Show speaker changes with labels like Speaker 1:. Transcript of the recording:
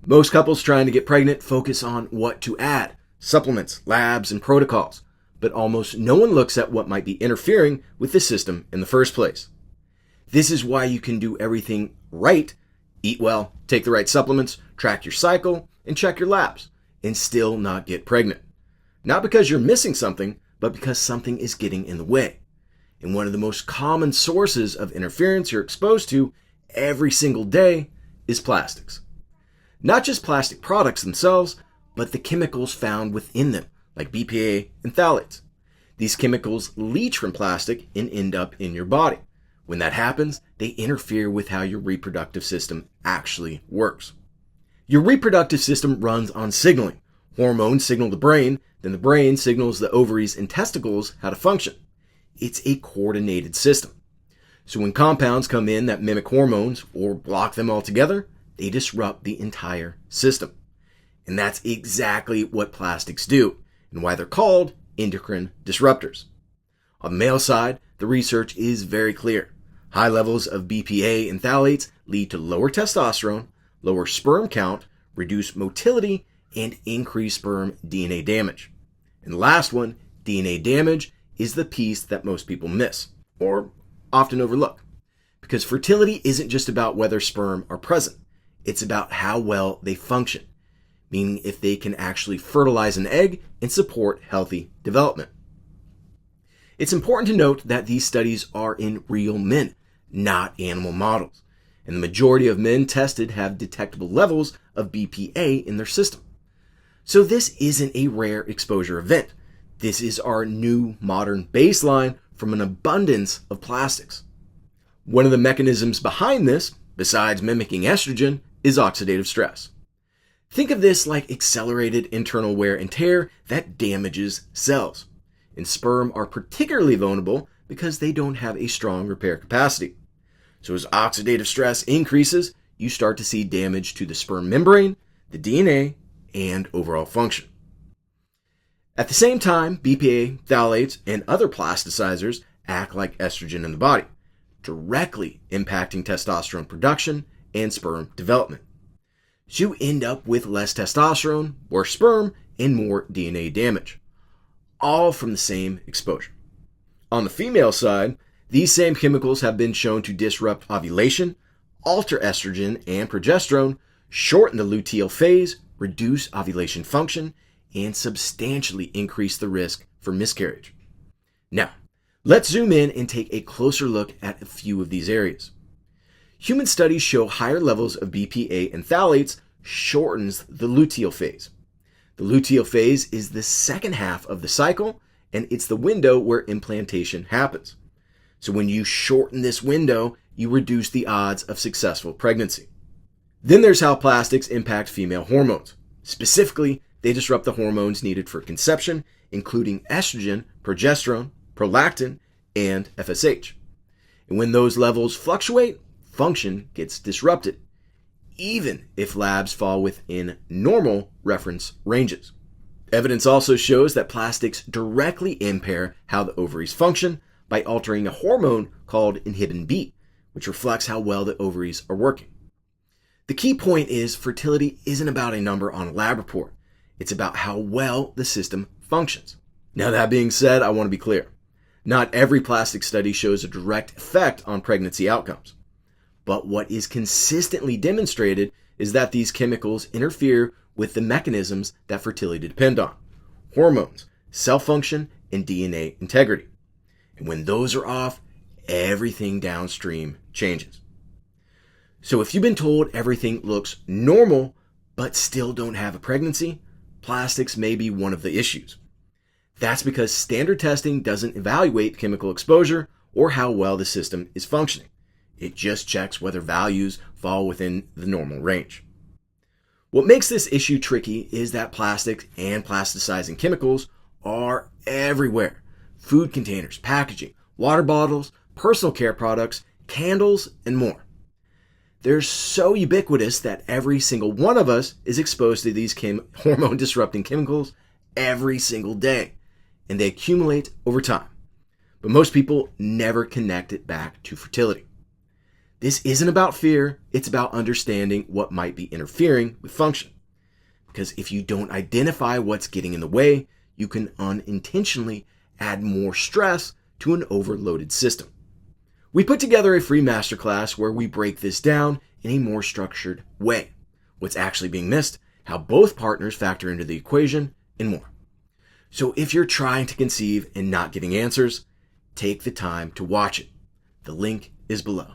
Speaker 1: Most couples trying to get pregnant focus on what to add, supplements, labs, and protocols, but almost no one looks at what might be interfering with the system in the first place. This is why you can do everything right, eat well, take the right supplements, track your cycle, and check your labs, and still not get pregnant. Not because you're missing something, but because something is getting in the way. And one of the most common sources of interference you're exposed to every single day is plastics. Not just plastic products themselves, but the chemicals found within them, like BPA and phthalates. These chemicals leach from plastic and end up in your body. When that happens, they interfere with how your reproductive system actually works. Your reproductive system runs on signaling. Hormones signal the brain, then the brain signals the ovaries and testicles how to function. It's a coordinated system. So when compounds come in that mimic hormones or block them altogether, they disrupt the entire system. And that's exactly what plastics do, and why they're called endocrine disruptors. On the male side, the research is very clear. High levels of BPA and phthalates lead to lower testosterone, lower sperm count, reduced motility, and increased sperm DNA damage. And the last one, DNA damage, is the piece that most people miss, or often overlook. Because fertility isn't just about whether sperm are present. It's about how well they function, meaning if they can actually fertilize an egg and support healthy development. It's important to note that these studies are in real men, not animal models, and the majority of men tested have detectable levels of BPA in their system. So this isn't a rare exposure event. This is our new modern baseline from an abundance of plastics. One of the mechanisms behind this, besides mimicking estrogen, is oxidative stress. Think of this like accelerated internal wear and tear that damages cells. And sperm are particularly vulnerable because they don't have a strong repair capacity. So as oxidative stress increases, you start to see damage to the sperm membrane, the DNA, and overall function. At the same time, BPA, phthalates, and other plasticizers act like estrogen in the body, directly impacting testosterone production and sperm development. So you end up with less testosterone, more sperm, and more DNA damage, all from the same exposure. On the female side, these same chemicals have been shown to disrupt ovulation, alter estrogen and progesterone, shorten the luteal phase, reduce ovulation function, and substantially increase the risk for miscarriage. Now, let's zoom in and take a closer look at a few of these areas. Human studies show higher levels of BPA and phthalates shortens the luteal phase. The luteal phase is the second half of the cycle, and it's the window where implantation happens. So when you shorten this window, you reduce the odds of successful pregnancy. Then there's how plastics impact female hormones. Specifically, they disrupt the hormones needed for conception, including estrogen, progesterone, prolactin, and FSH. And when those levels fluctuate, function gets disrupted, even if labs fall within normal reference ranges. Evidence also shows that plastics directly impair how the ovaries function by altering a hormone called inhibin B, which reflects how well the ovaries are working. The key point is fertility isn't about a number on a lab report. It's about how well the system functions. Now, that being said, I want to be clear. Not every plastic study shows a direct effect on pregnancy outcomes. But what is consistently demonstrated is that these chemicals interfere with the mechanisms that fertility depend on: hormones, cell function, and DNA integrity. And when those are off, everything downstream changes. So if you've been told everything looks normal, but still don't have a pregnancy, plastics may be one of the issues. That's because standard testing doesn't evaluate chemical exposure or how well the system is functioning. It just checks whether values fall within the normal range. What makes this issue tricky is that plastics and plasticizing chemicals are everywhere. Food containers, packaging, water bottles, personal care products, candles, and more. They're so ubiquitous that every single one of us is exposed to these hormone-disrupting chemicals every single day, and they accumulate over time. But most people never connect it back to fertility. This isn't about fear, it's about understanding what might be interfering with function. Because if you don't identify what's getting in the way, you can unintentionally add more stress to an overloaded system. We put together a free masterclass where we break this down in a more structured way. What's actually being missed, how both partners factor into the equation, and more. So if you're trying to conceive and not getting answers, take the time to watch it. The link is below.